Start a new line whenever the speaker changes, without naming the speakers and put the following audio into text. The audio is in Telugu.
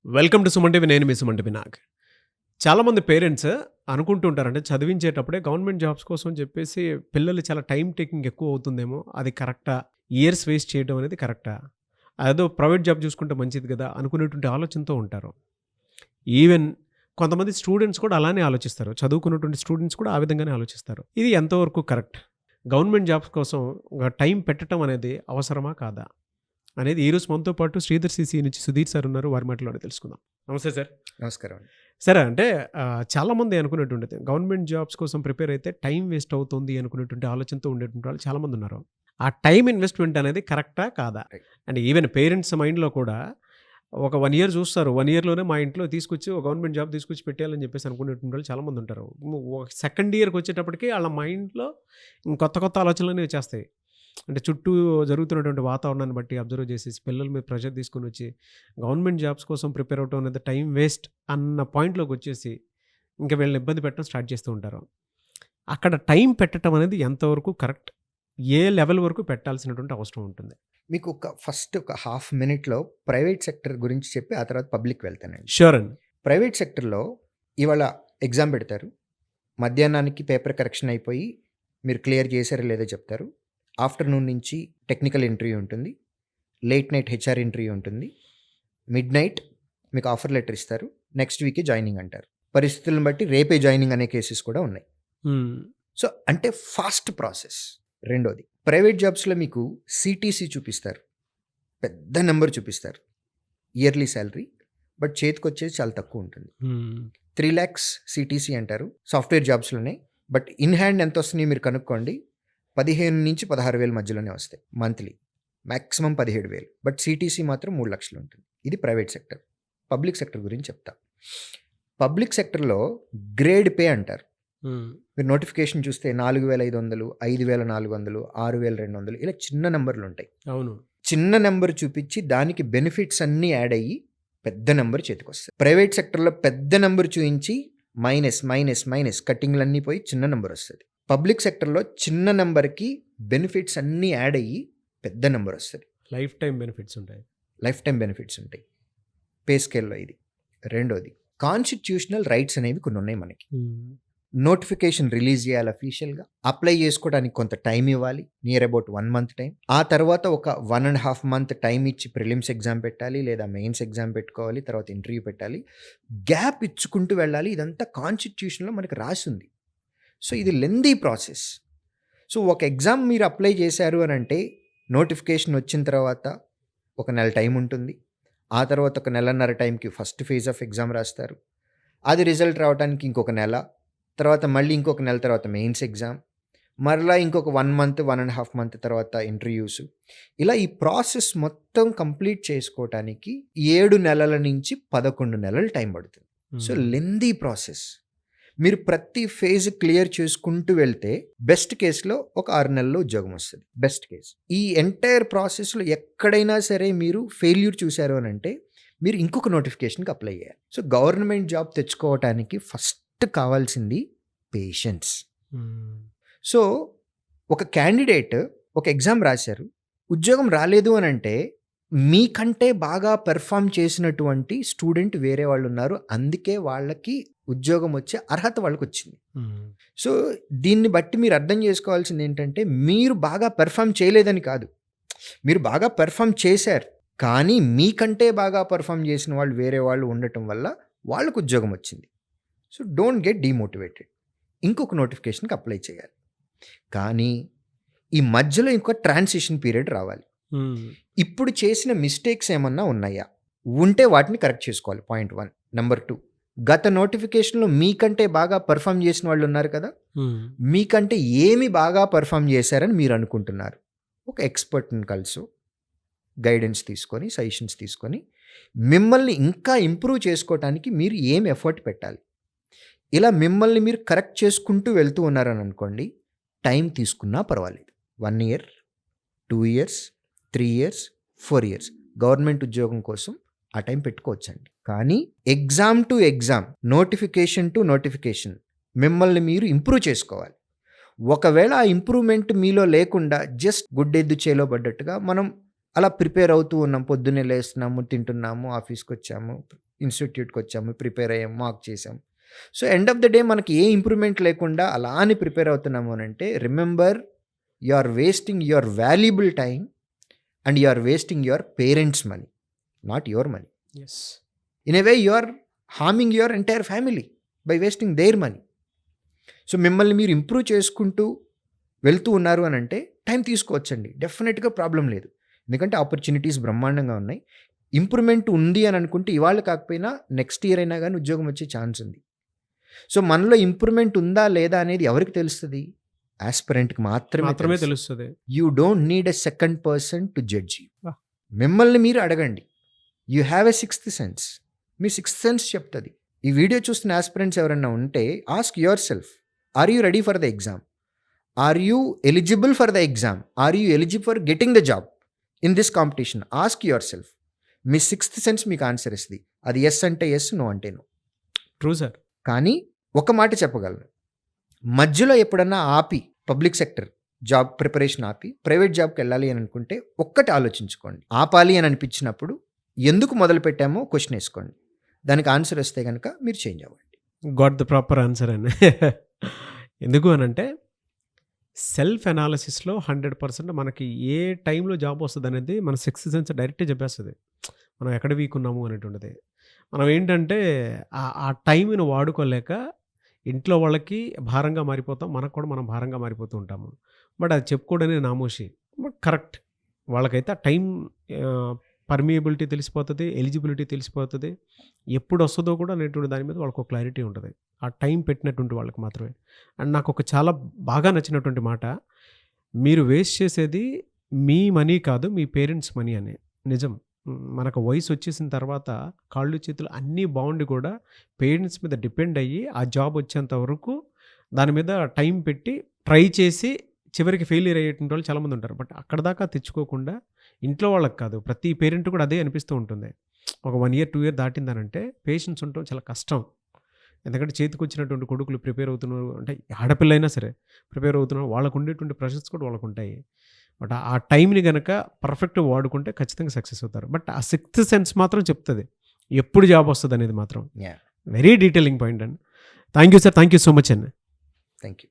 Welcome to Suman TV. నేను మీ సుమన్ టీవీ నాగ్. చాలామంది పేరెంట్స్ అనుకుంటూ ఉంటారంటే చదివించేటప్పుడే గవర్నమెంట్ జాబ్స్ కోసం చెప్పేసి పిల్లలు చాలా టైం టేకింగ్ ఎక్కువ అవుతుందేమో, అది కరెక్టా? ఇయర్స్ వేస్ట్ చేయడం అనేది కరెక్టా? అదేదో ప్రైవేట్ జాబ్ చూసుకుంటే మంచిది కదా అనుకునేటువంటి ఆలోచనతో ఉంటారు. ఈవెన్ కొంతమంది స్టూడెంట్స్ కూడా అలానే ఆలోచిస్తారు. చదువుకున్నటువంటి స్టూడెంట్స్ కూడా ఆ విధంగానే ఆలోచిస్తారు. ఇది ఎంతవరకు కరెక్ట్? గవర్నమెంట్ జాబ్స్ కోసం టైం పెట్టడం అనేది అవసరమా కాదా అనేది ఈరోజు మనతో పాటు శ్రీధర్ సిసి నుంచి సుధీర్ సార్ ఉన్నారు. వారి మాటలోనే తెలుసుకుందాం. నమస్తే సార్.
నమస్కారం అండి.
సరే, అంటే చాలామంది అనుకునేటువంటిది గవర్నమెంట్ జాబ్స్ కోసం ప్రిపేర్ అయితే టైం వేస్ట్ అవుతుంది అనుకునేటువంటి ఆలోచనతో ఉండేటువంటి వాళ్ళు చాలామంది ఉన్నారు. ఆ టైం ఇన్వెస్ట్మెంట్ అనేది కరెక్టా కాదా?
Right.
అండ్ ఈవెన్ పేరెంట్స్ మైండ్లో కూడా ఒక 1 ఇయర్ చూస్తారు. 1 ఇయర్లోనే మా ఇంట్లో తీసుకొచ్చి ఒక గవర్నమెంట్ జాబ్ తీసుకొచ్చి పెట్టాలని చెప్పేసి అనుకునేటువంటి వాళ్ళు చాలామంది ఉంటారు. సెకండ్ ఇయర్కి వచ్చేటప్పటికి వాళ్ళ మైండ్లో కొత్త కొత్త ఆలోచనలు వచ్చేస్తాయి. అంటే చుట్టూ జరుగుతున్నటువంటి వాతావరణాన్ని బట్టి అబ్జర్వ్ చేసేసి పిల్లల మీద ప్రెషర్ తీసుకొని వచ్చి గవర్నమెంట్ జాబ్స్ కోసం ప్రిపేర్ అవటం అనేది టైం వేస్ట్ అన్న పాయింట్లోకి వచ్చేసి ఇంకా వీళ్ళని ఇబ్బంది పెట్టడం స్టార్ట్ చేస్తూ ఉంటారు. అక్కడ టైం పెట్టడం అనేది ఎంతవరకు కరెక్ట్? ఏ లెవెల్ వరకు పెట్టాల్సినటువంటి అవసరం ఉంటుంది?
మీకు ఫస్ట్ ఒక హాఫ్ మినిట్లో ప్రైవేట్ సెక్టర్ గురించి చెప్పి ఆ తర్వాత పబ్లిక్ వెళ్తానండి.
షూర్ అండి.
ప్రైవేట్ సెక్టర్లో ఇవాళ ఎగ్జామ్ పెడతారు, మధ్యాహ్నానికి పేపర్ కరెక్షన్ అయిపోయి మీరు క్లియర్ చేశారో లేదో చెప్తారు. ఆఫ్టర్నూన్ నుంచి టెక్నికల్ ఇంటర్వ్యూ ఉంటుంది, లేట్ నైట్ హెచ్ఆర్ ఇంటర్వ్యూ ఉంటుంది, మిడ్ నైట్ మీకు ఆఫర్ లెటర్ ఇస్తారు, నెక్స్ట్ వీకే జాయినింగ్ అంటారు. పరిస్థితులను బట్టి రేపే జాయినింగ్ అనే కేసెస్ కూడా ఉన్నాయి. సో అంటే ఫాస్ట్ ప్రాసెస్. రెండోది, ప్రైవేట్ జాబ్స్లో మీకు సిటీసీ చూపిస్తారు, పెద్ద నెంబర్ చూపిస్తారు ఇయర్లీ శాలరీ, బట్ చేతికి వచ్చేది చాలా తక్కువ ఉంటుంది. 3 lakhs సిటీసీ అంటారు సాఫ్ట్వేర్ జాబ్స్లోనే, బట్ ఇన్ హ్యాండ్ ఎంత వస్తున్నాయి మీరు కనుక్కోండి. 15 నుంచి 16,000 మధ్యలోనే వస్తాయి మంత్లీ, మ్యాక్సిమం 17,000, బట్ సిటీసీ మాత్రం 3 లక్షలు ఉంటుంది. ఇది ప్రైవేట్ సెక్టర్. పబ్లిక్ సెక్టర్ గురించి చెప్తా. పబ్లిక్ సెక్టర్లో గ్రేడ్ పే అంటారు. మీరు నోటిఫికేషన్ చూస్తే 4,500, 5,400, 6,200 ఇలా చిన్న నెంబర్లు ఉంటాయి.
అవును.
చిన్న నెంబర్ చూపించి దానికి బెనిఫిట్స్ అన్నీ యాడ్ అయ్యి పెద్ద నెంబర్ చేతికి వస్తాయి. ప్రైవేట్ సెక్టర్లో పెద్ద నెంబర్ చూపించి మైనస్ మైనస్ మైనస్ కట్టింగ్లన్నీ పోయి చిన్న నెంబర్ వస్తుంది. పబ్లిక్ సెక్టర్లో చిన్న నెంబర్కి బెనిఫిట్స్ అన్నీ యాడ్ అయ్యి పెద్ద నెంబర్ వస్తుంది.
లైఫ్ టైం బెనిఫిట్స్ ఉంటాయి.
లైఫ్ టైం బెనిఫిట్స్ ఉంటాయి పే స్కేల్లో. ఇది రెండోది, కాన్స్టిట్యూషనల్ రైట్స్ అనేవి కొన్ని ఉన్నాయి మనకి. నోటిఫికేషన్ రిలీజ్ చేయాలి అఫీషియల్గా, అప్లై చేసుకోవడానికి కొంత టైం ఇవ్వాలి, నియర్ అబౌట్ 1 month టైం. ఆ తర్వాత ఒక 1.5 month టైం ఇచ్చి ప్రిలిమ్స్ ఎగ్జామ్ పెట్టాలి, లేదా మెయిన్స్ ఎగ్జామ్ పెట్టుకోవాలి, తర్వాత ఇంటర్వ్యూ పెట్టాలి, గ్యాప్ ఇచ్చుకుంటూ వెళ్ళాలి. ఇదంతా కాన్స్టిట్యూషన్లో మనకి రాసి ఉంది. సో ఇది లెందీ ప్రాసెస్. సో ఒక ఎగ్జామ్ మీరు అప్లై చేశారు అని అంటే నోటిఫికేషన్ వచ్చిన తర్వాత 1 నెల టైం ఉంటుంది. ఆ తర్వాత 1 నెలన్నర టైంకి ఫస్ట్ ఫేజ్ ఆఫ్ ఎగ్జామ్ రాస్తారు. అది రిజల్ట్ రావడానికి ఇంకొక నెల, తర్వాత మళ్ళీ ఇంకొక నెల తర్వాత మెయిన్స్ ఎగ్జామ్, మరలా ఇంకొక 1 month, 1.5 month తర్వాత ఇంటర్వ్యూస్. ఇలా ఈ ప్రాసెస్ మొత్తం కంప్లీట్ చేసుకోవటానికి 7 నెలల నుంచి 11 నెలలు టైం పడుతుంది. So lengthy process. మీరు ప్రతి ఫేజ్ క్లియర్ చేసుకుంటూ వెళ్తే బెస్ట్ కేసులో ఒక 6 నెలల్లో ఉద్యోగం వస్తుంది. Best case. ఈ ఎంటైర్ ప్రాసెస్లో ఎక్కడైనా సరే మీరు ఫెయిల్యూర్ చూశారు అని అంటే మీరు ఇంకొక నోటిఫికేషన్కి అప్లై చేయాలి. సో గవర్నమెంట్ జాబ్ తెచ్చుకోవటానికి ఫస్ట్ కావాల్సింది పేషెన్స్. సో ఒక క్యాండిడేట్ ఒక ఎగ్జామ్ రాశారు, ఉద్యోగం రాలేదు అని అంటే మీకంటే బాగా పెర్ఫామ్ చేసినటువంటి స్టూడెంట్ వేరే వాళ్ళు ఉన్నారు, అందుకే వాళ్ళకి ఉద్యోగం వచ్చే అర్హత వాళ్ళకి వచ్చింది. సో దీన్ని బట్టి మీరు అర్థం చేసుకోవాల్సింది ఏంటంటే మీరు బాగా పెర్ఫామ్ చేయలేదని కాదు, మీరు బాగా పెర్ఫామ్ చేశారు, కానీ మీకంటే బాగా పెర్ఫామ్ చేసిన వాళ్ళు వేరే వాళ్ళు ఉండటం వల్ల వాళ్ళకు ఉద్యోగం వచ్చింది. So don't get demotivated. ఇంకొక నోటిఫికేషన్కి అప్లై చేయాలి, కానీ ఈ మధ్యలో ఇంకొక ట్రాన్సిషన్ పీరియడ్ రావాలి. ఇప్పుడు చేసిన మిస్టేక్స్ ఏమన్నా ఉన్నాయా, ఉంటే వాటిని కరెక్ట్ చేసుకోవాలి. పాయింట్ 1. నెంబర్ 2, గత నోటిఫికేషన్లో మీకంటే బాగా పర్ఫామ్ చేసిన వాళ్ళు ఉన్నారు కదా, మీకంటే ఏమి బాగా పర్ఫామ్ చేశారని మీరు అనుకుంటున్నారు, ఒక ఎక్స్పర్ట్ని కలుసు, గైడెన్స్ తీసుకొని, సజెషన్స్ తీసుకొని మిమ్మల్ని ఇంకా ఇంప్రూవ్ చేసుకోవటానికి మీరు ఏం ఎఫర్ట్ పెట్టాలి. ఇలా మిమ్మల్ని మీరు కరెక్ట్ చేసుకుంటూ వెళ్తూ ఉన్నారని అనుకోండి, టైం తీసుకున్నా పర్వాలేదు. 1 year, 2 years, 3 years, 4 years government ఉద్యోగం కోసం ఆ టైం పెట్టుకోవచ్చండి. కానీ exam to exam, notification to notification మిమ్మల్ని మీరు ఇంప్రూవ్ చేసుకోవాలి. ఒకవేళ ఆ ఇంప్రూవ్మెంట్ మీలో లేకుండా జస్ట్ గుడ్డెద్దు చేలో పడ్డట్టుగా మనం అలా ప్రిపేర్ అవుతూ ఉన్నాం, పొద్దున్నే లేస్తున్నాము, తింటున్నాము, ఆఫీస్కి వచ్చాము, ఇన్స్టిట్యూట్కి వచ్చాము, ప్రిపేర్ అయ్యాం, మాక్ చేసాం. So end of the day మనకి ఏ ఇంప్రూవ్మెంట్ లేకుండా అలా అని ప్రిపేర్ అవుతున్నాము అని అంటే remember you are wasting your valuable time and you are wasting your parents money, not your money.
Yes.
In a way you are harming your entire family by wasting their money. So మిమ్మల్ని మీరు ఇంప్రూవ్ చేసుకుంటూ వెళ్తూ ఉన్నారు అని అంటే టైం తీసుకోవచ్చండి, డెఫినెట్గా ప్రాబ్లం లేదు. ఎందుకంటే ఆపర్చునిటీస్ బ్రహ్మాండంగా ఉన్నాయి. ఇంప్రూవ్మెంట్ ఉంది అని అనుకుంటే ఇవాళ కాకపోయినా నెక్స్ట్ ఇయర్ అయినా కానీ ఉద్యోగం వచ్చే ఛాన్స్ ఉంది. సో మనలో ఇంప్రూవ్మెంట్ ఉందా లేదా అనేది ఎవరికి తెలుస్తుంది? ఆస్పిరెంట్కి మాత్రమే
తెలుస్తుంది.
You don't need a second person to judge you. మిమ్మల్ని మీరు అడగండి. You have a sixth sense. మీ సిక్స్త్ సెన్స్ చెప్తుంది. ఈ వీడియో చూస్తున్న ఆస్పిరెంట్స్ ఎవరైనా ఉంటే ask yourself, are you ready for the exam? Are you eligible for the exam? Are you eligible for getting the job in this competition? Ask yourself. మీ సిక్స్త్ సెన్స్ మీకు ఆన్సర్ ఇస్తుంది. అది ఎస్ అంటే ఎస్, నో అంటే నో.
True sir.
కానీ ఒక మాట చెప్పగలను, మధ్యలో ఎప్పుడన్నా ఆపి పబ్లిక్ సెక్టర్ జాబ్ ప్రిపరేషన్ ఆపి ప్రైవేట్ జాబ్కి వెళ్ళాలి అని అనుకుంటే ఒక్కటి ఆలోచించుకోండి. ఆపాలి అని అనిపించినప్పుడు ఎందుకు మొదలు పెట్టామో క్వశ్చన్ వేసుకోండి. దానికి ఆన్సర్ వస్తే కనుక మీరు చేంజ్ అవ్వండి.
గాట్ ద ప్రాపర్ ఆన్సర్ అని. ఎందుకు అనంటే సెల్ఫ్ అనాలిసిస్లో 100% మనకి ఏ టైంలో జాబ్ వస్తుంది అనేది మన సిక్స్త్ సెన్స్ డైరెక్ట్గా చెప్పేస్తుంది. మనం ఎక్కడ వీక్ ఉన్నాము అనేటువంటిది. మనం ఏంటంటే ఆ టైంని వాడుకోలేక ఇంట్లో వాళ్ళకి భారంగా మారిపోతాం, మనకు కూడా మనం భారంగా మారిపోతూ ఉంటాము. బట్ అది చెప్పుకోవడానికి నామోషి. బట్ కరెక్ట్, వాళ్ళకైతే ఆ టైం పర్మియబిలిటీ తెలిసిపోతుంది, ఎలిజిబిలిటీ తెలిసిపోతుంది, ఎప్పుడు వస్తుందో కూడా అనేటువంటి దాని మీద వాళ్ళకు ఒక క్లారిటీ ఉంటుంది, ఆ టైం పెట్టినటువంటి వాళ్ళకి మాత్రమే. అండ్ నాకు ఒక చాలా బాగా నచ్చినటువంటి మాట, మీరు వేస్ట్ చేసేది మీ మనీ కాదు, మీ పేరెంట్స్ మనీ అని. నిజం. మనకు వయసు వచ్చేసిన తర్వాత కాళ్ళు చేతులు అన్నీ బాగుండి కూడా పేరెంట్స్ మీద డిపెండ్ అయ్యి ఆ జాబ్ వచ్చేంత వరకు దాని మీద టైం పెట్టి ట్రై చేసి చివరికి ఫెయిలియర్ అయ్యేటువంటి వాళ్ళు చాలామంది ఉంటారు. బట్ అక్కడ దాకా తెచ్చుకోకుండా ఇంట్లో వాళ్ళకి కాదు, ప్రతి పేరెంట్ కూడా అదే అనిపిస్తూ ఉంటుంది. ఒక 1 year 2 year దాటిందనంటే పేషెన్స్ ఉండటం చాలా కష్టం. ఎందుకంటే చేతికి వచ్చినటువంటి కొడుకులు ప్రిపేర్ అవుతున్నారు అంటే ఆడపిల్ల అయినా సరే ప్రిపేర్ అవుతున్నారు, వాళ్ళకు ఉండేటువంటి ప్రెషర్స్ కూడా వాళ్ళకు ఉంటాయి. బట్ ఆ టైంని కనుక పర్ఫెక్ట్గా వాడుకుంటే ఖచ్చితంగా సక్సెస్ అవుతారు. బట్ ఆ సిక్స్త్ సెన్స్ మాత్రం చెప్తుంది ఎప్పుడు జాబ్ వస్తుంది అనేది మాత్రం. వెరీ డీటెయిలింగ్ పాయింట్ అండి. Thank you sir, thank you so much అండి.
Thank you.